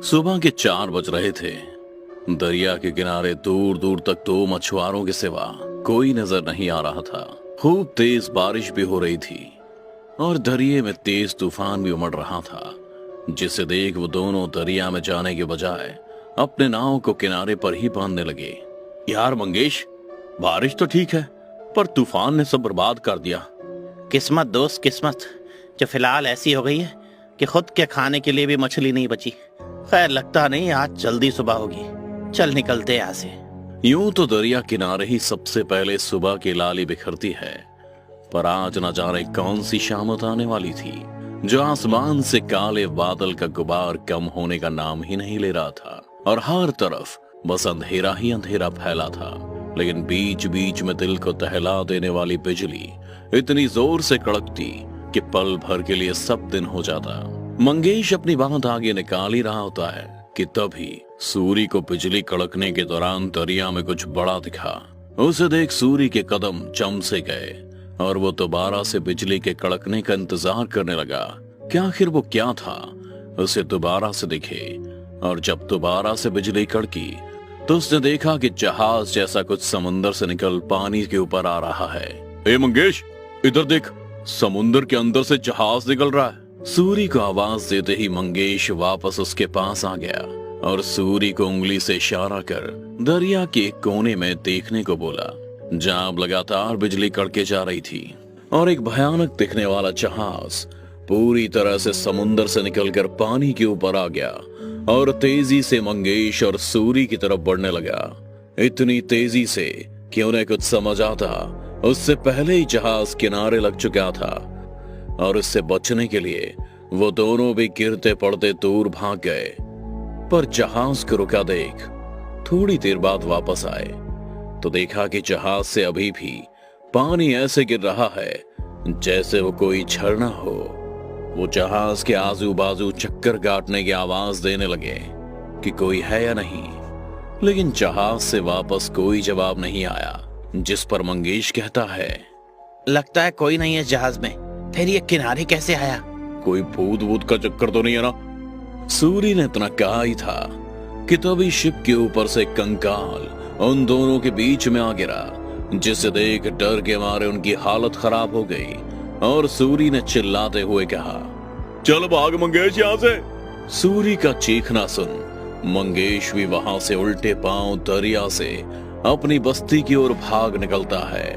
सुबह के 4 बज रहे थे। दरिया के किनारे दूर दूर तक तो मछुआरों के सिवा कोई नजर नहीं आ रहा था। खूब तेज बारिश भी हो रही थी और दरिया में तेज तूफान भी उमड़ रहा था, जिसे देख वो दोनों दरिया में जाने के बजाय अपने नाव को किनारे पर ही बांधने लगे। यार मंगेश, बारिश तो ठीक है पर तूफान ने सब बर्बाद कर दिया। किस्मत दोस्त, किस्मत जो फिलहाल ऐसी हो गई है कि खुद के खाने के लिए भी मछली नहीं बची। खैर, लगता नहीं आज जल्दी सुबह होगी। चल निकलते यहाँ से। यूं तो दरिया किनारे ही सबसे पहले सुबह की लाली बिखरती है, पर आज न जाने कौन सी शामत आने वाली थी जो आसमान से काले बादल का गुबार कम होने का नाम ही नहीं ले रहा था और हर तरफ बस अंधेरा ही अंधेरा फैला था। लेकिन बीच बीच में दिल को दहला देने वाली बिजली इतनी जोर से कड़कती कि पल भर के लिए सब दिन हो जाता। मंगेश अपनी बात आगे निकाल ही रहा होता है कि तभी सूरी को बिजली कड़कने के दौरान दरिया में कुछ बड़ा दिखा। उसे देख सूरी के कदम जम से गए और वो दोबारा से बिजली के कड़कने का इंतजार करने लगा कि आखिर वो क्या था उसे दोबारा से दिखे। और जब दोबारा से बिजली कड़की तो उसने देखा कि जहाज जैसा कुछ समुंदर से निकल पानी के ऊपर आ रहा है। ए मंगेश, इधर देख, समुंदर के अंदर से जहाज निकल रहा है। सूरी को आवाज देते ही मंगेश वापस उसके पास आ गया और सूरी को उंगली से इशारा कर दरिया के एक कोने में देखने को बोला, जहां अब लगातार बिजली कड़के जा रही थी और एक भयानक दिखने वाला जहाज पूरी तरह से समुंदर से निकलकर पानी के ऊपर आ गया और तेजी से मंगेश और सूरी की तरफ बढ़ने लगा। इतनी तेजी से कि उन्हें कुछ समझ आता उससे पहले ही जहाज किनारे लग चुका था और इससे बचने के लिए वो दोनों भी गिरते पड़ते दूर भाग गए। पर जहाज को रुका देख थोड़ी देर बाद वापस आए तो देखा कि जहाज से अभी भी पानी ऐसे गिर रहा है जैसे वो कोई झरना हो। वो जहाज के आजू बाजू चक्कर काटने की आवाज देने लगे कि कोई है या नहीं, लेकिन जहाज से वापस कोई जवाब नहीं आया। जिस पर मंगेश कहता है, लगता है कोई नहीं है जहाज में। फिर ये किनारे कैसे आया? कोई भूत वूत का चक्कर तो नहीं है ना? सूरी ने इतना कहा ही था कि तभी शिप के ऊपर से कंकाल उन दोनों के बीच में आ गिरा, जिसे देख डर के मारे उनकी हालत खराब हो गई और सूरी ने चिल्लाते हुए कहा, चल भाग मंगेश यहाँ से। सूरी का चीखना सुन मंगेश भी वहां से उल्टे पांव दरिया से अपनी बस्ती की ओर भाग निकलता है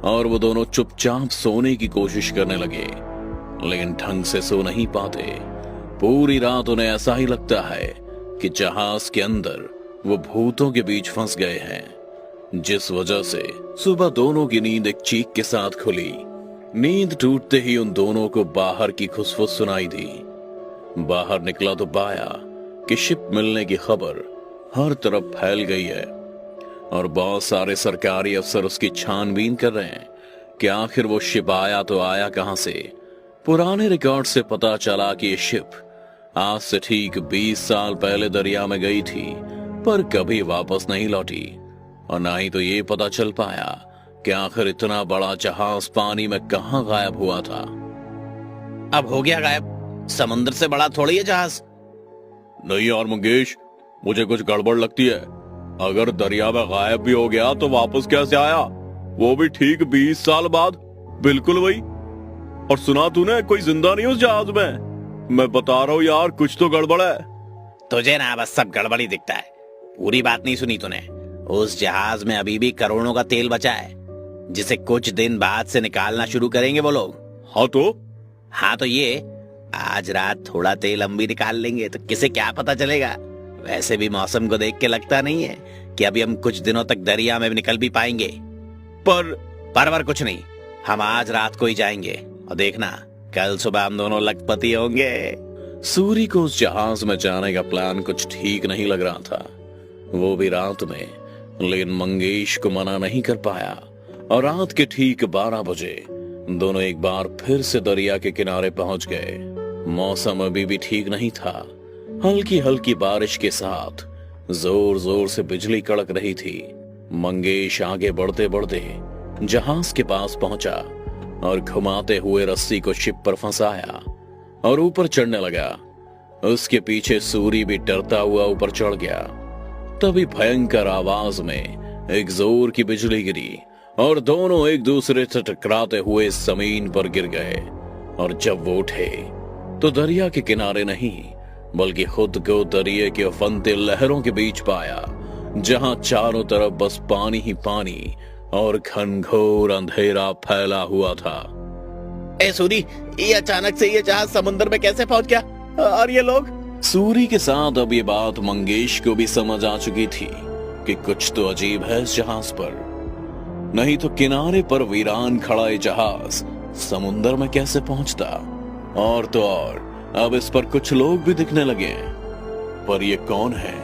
और वो दोनों चुपचाप सोने की कोशिश करने लगे, लेकिन ढंग से सो नहीं पाते। पूरी रात उन्हें ऐसा ही लगता है कि जहाज के अंदर वो भूतों के बीच फंस गए हैं, जिस वजह से सुबह दोनों की नींद एक चीख के साथ खुली। नींद टूटते ही उन दोनों को बाहर की खुसफुस सुनाई दी। बाहर निकला तो पाया कि शिप मिलने की खबर हर तरफ फैल गई है और बहुत सारे सरकारी अफसर उसकी छानबीन कर रहे हैं कि आखिर वो शिप आया तो आया कहां से। पुराने रिकॉर्ड से पता चला कि ये शिप आज से ठीक 20 साल पहले दरिया में गई थी पर कभी वापस नहीं लौटी और ना ही तो ये पता चल पाया कि आखिर इतना बड़ा जहाज पानी में कहां गायब हुआ था। अब हो गया गायब? समुद्र से बड़ा थोड़ी है जहाज। नहीं यार मंगेश, मुझे कुछ गड़बड़ लगती है। अगर दरिया में गायब भी हो गया तो वापस कैसे आया, वो भी ठीक 20 साल बाद? बिल्कुल वही। और सुना तूने कोई जिंदा नहीं उस जहाज में? मैं बता रहा हूँ यार, कुछ तो गड़बड़ है। तुझे ना बस सब गड़बड़ ही दिखता है, पूरी बात नहीं सुनी तूने। उस जहाज में अभी भी करोड़ों का तेल बचा है जिसे कुछ दिन बाद से निकालना शुरू करेंगे वो लोग। हाँ तो ये आज रात थोड़ा तेल हम भी निकाल लेंगे तो किसे क्या पता चलेगा। वैसे भी मौसम को देख के लगता नहीं है कि अभी हम कुछ दिनों तक दरिया में निकल भी पाएंगे। पर कुछ नहीं, हम आज रात को ही जाएंगे और देखना कल सुबह हम दोनों लखपति होंगे। सूरी को उस जहाज में जाने का प्लान कुछ ठीक नहीं लग रहा था, वो भी रात में, लेकिन मंगेश को मना नहीं कर पाया और रात के ठीक 12 बजे दोनों एक बार फिर से दरिया के किनारे पहुंच गए। मौसम अभी भी ठीक नहीं था, हल्की हल्की बारिश के साथ जोर जोर से बिजली कड़क रही थी। मंगेश आगे बढ़ते बढ़ते जहाज के पास पहुंचा और घुमाते हुए रस्सी को शिप पर फंसाया और ऊपर चढ़ने लगा। उसके पीछे सूरी भी डरता हुआ ऊपर चढ़ गया। तभी भयंकर आवाज में एक जोर की बिजली गिरी और दोनों एक दूसरे से टकराते हुए जमीन पर गिर गए। और जब वो उठे तो दरिया के किनारे नहीं बल्कि खुद को दरिया के उफनते लहरों के बीच पाया, जहां चारों तरफ बस पानी ही पानी और घनघोर अंधेरा फैला हुआ था। ए सूरी, ये अचानक से ये जहाज समुद्र में कैसे पहुंच गया? और ये लोग? सूरी के साथ अब ये बात मंगेश को भी समझ आ चुकी थी कि कुछ तो अजीब है इस जहाज पर। नहीं तो किनारे पर वीरान खड़ा ये जहाज समुद्र में कैसे पहुंचता? और तो और अब इस पर कुछ लोग भी दिखने लगे। पर ये कौन है?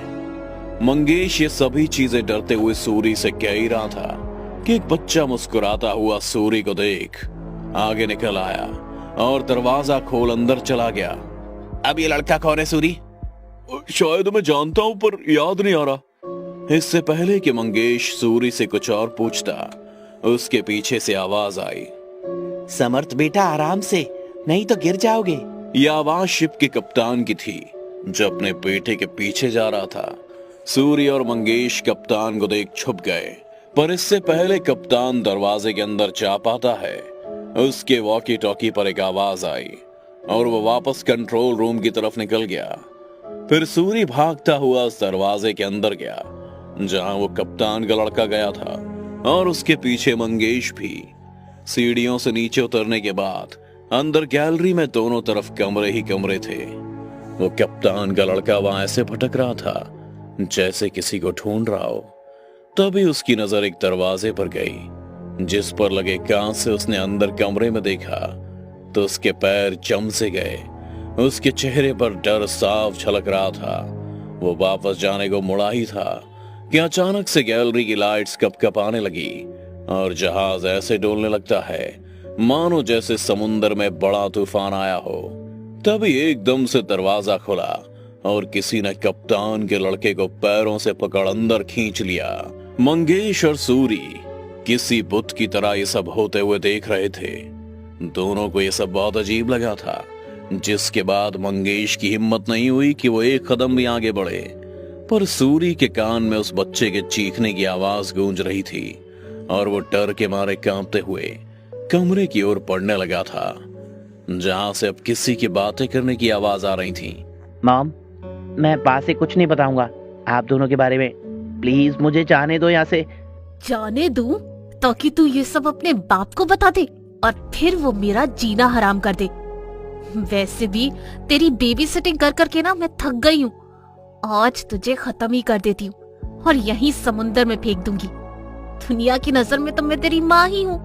मंगेश ये सभी चीजें डरते हुए सूरी से कह ही रहा था कि एक बच्चा मुस्कुराता हुआ सूरी को देख आगे निकल आया और दरवाजा खोल अंदर चला गया। अब ये लड़का कौन है सूरी? शायद मैं जानता हूं पर याद नहीं आ रहा। इससे पहले कि मंगेश सूरी से कुछ और पूछता, उसके पीछे से आवाज आई, समर्थ बेटा आराम से, नहीं तो गिर जाओगे। यह आवाज शिप के कप्तान की थी जो अपने बेटे के पीछे जा रहा था। सूरी और मंगेश कप्तान को देख छुप गए, पर इससे पहले कप्तान दरवाजे के अंदर जा पाता है, उसके वॉकी टॉकी पर एक आवाज आई और वो वापस कंट्रोल रूम की तरफ निकल गया। फिर सूरी भागता हुआ उस दरवाजे के अंदर गया जहां वो कप्तान का लड़का गया था, और उसके पीछे मंगेश भी। सीढ़ियों से नीचे उतरने के बाद अंदर गैलरी में दोनों तरफ कमरे ही कमरे थे। वो कप्तान का लड़का वहां ऐसे भटक रहा था जैसे किसी को ढूंढ रहा हो। तभी उसकी नजर एक दरवाजे पर गई जिस पर लगे कांच से उसने अंदर कमरे में देखा तो उसके पैर जम से गए। उसके चेहरे पर डर साफ झलक रहा था। वो वापस जाने को मुड़ा ही था कि अचानक से गैलरी की लाइट्स कपकपाने लगी और जहाज ऐसे डोलने लगता है मानो जैसे समुद्र में बड़ा तूफान आया हो। तभी एकदम से दरवाजा खुला और किसी ने कप्तान के लड़के को पैरों से पकड़ अंदर खींच लिया। मंगेश और सूरी किसी बुत की तरह ये सब होते हुए देख रहे थे। दोनों को ये सब बहुत अजीब लगा था, जिसके बाद मंगेश की हिम्मत नहीं हुई कि वो एक कदम भी आगे बढ़े। पर सूरी के कान में उस बच्चे के चीखने की आवाज गूंज रही थी और वो डर के मारे कांपते हुए कमरे की ओर पड़ने लगा था जहां से अब किसी की बातें करने की आवाज आ रही थी। मॉम, मैं बात से कुछ नहीं बताऊंगा आप दोनों के बारे में, प्लीज मुझे जाने दो यहाँ से। जाने दूं ताकि तू ये सब अपने बाप को बता दे और फिर वो मेरा जीना हराम कर दे। वैसे भी तेरी बेबी सिटिंग कर करके ना मैं थक गई हूँ। आज तुझे खत्म ही कर देती हूँ और यहीं समुंदर में फेंक दूंगी। दुनिया की नजर में तो मैं तेरी माँ ही हूँ।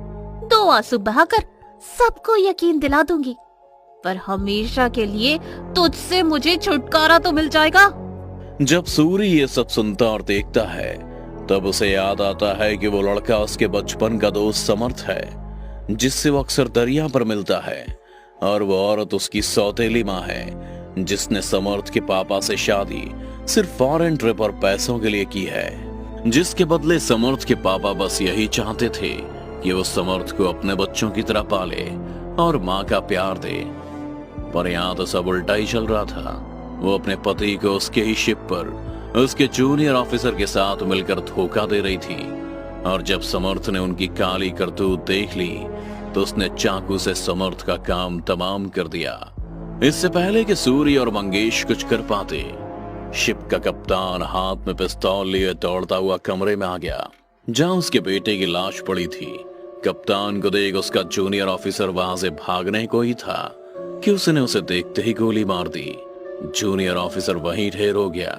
2 आंसू बहाकर सबको यकीन दिला दूंगी, पर हमेशा के लिए तुझसे मुझे छुटकारा तो मिल जाएगा। जब सूरी ये सब सुनता और देखता है तब उसे याद आता है कि वो लड़का उसके बचपन का दोस्त समर्थ है, जिससे वो अक्सर दरिया पर मिलता है, और वो औरत उसकी सौतेली माँ है जिसने समर्थ के पापा से शादी सिर्फ फॉरेन ट्रिप और पैसों के लिए की है, जिसके बदले समर्थ के पापा बस यही चाहते थे कि वो समर्थ को अपने बच्चों की तरह पाले और माँ का प्यार दे। पर यहाँ तो सब उल्टा ही चल रहा था। वो अपने पति को उसके ही शिप पर उसके जूनियर ऑफिसर के साथ मिलकर धोखा दे रही थी, और जब समर्थ ने उनकी काली करतूत देख ली तो उसने चाकू से समर्थ का काम तमाम कर दिया। इससे पहले कि सूरी और मंगेश कुछ कर पाते, शिप का कप्तान हाथ में पिस्तौल लिए दौड़ता हुआ कमरे में आ गया जहां उसके बेटे की लाश पड़ी थी। कप्तान को देख उसका जूनियर ऑफिसर वहां से भागने को ही था कि उसने उसे देखते ही गोली मार दी। जूनियर ऑफिसर वहीं ढेर हो गया,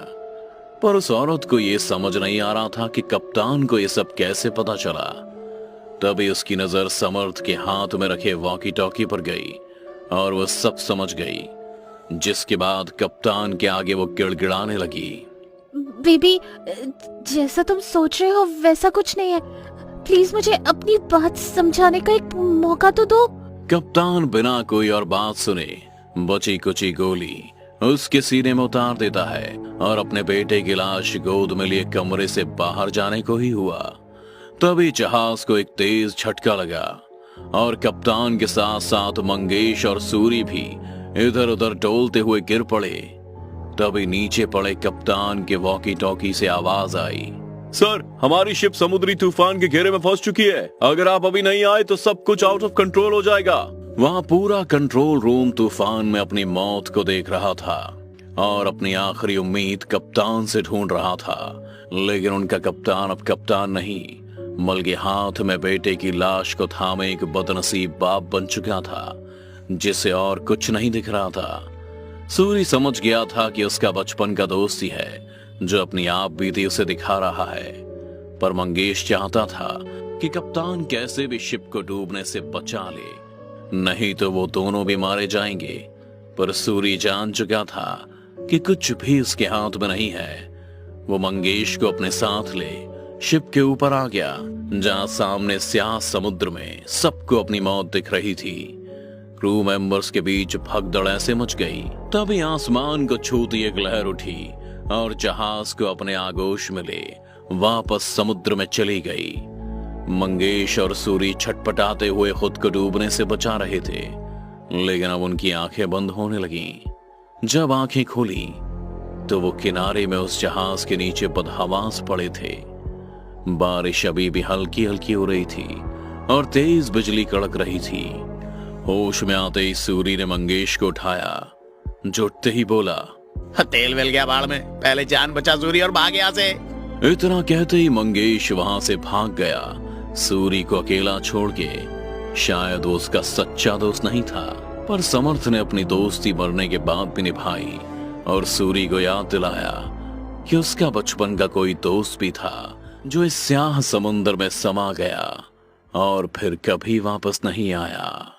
पर उस औरत को यह समझ नहीं आ रहा था कि कप्तान को यह सब कैसे पता चला। तभी उसकी नजर समर्थ के हाथ में रखे वॉकी टॉकी पर गई और वो सब समझ गई, जिसके बाद कप्तान के आगे वो गिड़गिड़ाने लगी। बेबी, जैसा तुम सोच रहे हो वैसा कुछ नहीं है। प्लीज मुझे अपनी बात समझाने का एक मौका तो दो। कप्तान बिना कोई और बात सुने बची कुची गोली उसके सीने में उतार देता है और अपने बेटे की लाश गोद में लिए कमरे से बाहर जाने को ही हुआ। तभी जहाज को एक तेज झटका लगा और कप्तान के साथ साथ मंगेश और सूरी भी इधर उधर डोलते हुए गिर पड़े। तभी नीचे पड़े कप्तान के वॉकी टॉकी से आवाज आई, सर हमारी शिप समुद्री तूफान के घेरे में फंस चुकी है, अगर आप अभी नहीं आए तो सब कुछ आउट ऑफ कंट्रोल हो जाएगा। वहां पूरा कंट्रोल रूम तूफान में अपनी मौत को देख रहा था और अपनी आखिरी उम्मीद कप्तान से ढूंढ रहा था, लेकिन उनका कप्तान अब कप्तान नहीं, बल्कि हाथ में बेटे की लाश को थामे एक बदनसीब बाप बन चुका था जिसे और कुछ नहीं दिख रहा था। सूरी समझ गया था कि उसका बचपन का दोस्त ही है जो अपनी आप बीती उसे दिखा रहा है, पर मंगेश चाहता था कि कप्तान कैसे भी शिप को डूबने से बचा ले, नहीं तो वो दोनों भी मारे जाएंगे। पर सूरी जान चुका था कि कुछ भी उसके हाथ में नहीं है। वो मंगेश को अपने साथ ले शिप के ऊपर आ गया, जहां सामने स्याह समुद्र में सबको अपनी मौत दिख रही थी। क्रू मेंबर्स के बीच भगदड़ ऐसे मच गई, तभी आसमान को छूती एक लहर उठी और जहाज को अपने आगोश में ले वापस समुद्र में चली गई। मंगेश और सूरी छटपटाते हुए खुद को डूबने से बचा रहे थे, लेकिन अब उनकी आंखें बंद होने लगीं। जब आंखें खोली तो वो किनारे में उस जहाज के नीचे बदहवास पड़े थे। बारिश अभी भी हल्की हल्की हो रही थी और तेज बिजली कड़क रही थी। होश में आते ही सूरी ने मंगेश को उठाया, जुटते ही बोला, तेल मिल गया बाढ़ में, पहले जान बचा सूरी और भाग यहाँ से। इतना कहते ही मंगेश वहां से भाग गया, सूरी को अकेला छोड़ के। शायद वो उसका सच्चा दोस्त नहीं था, पर समर्थ ने अपनी दोस्ती मरने के बाद भी निभाई और सूरी को याद दिलाया कि उसका बचपन का कोई दोस्त भी था जो इस स्याह समुद्र में समा गया और फिर कभी वापस नहीं आया।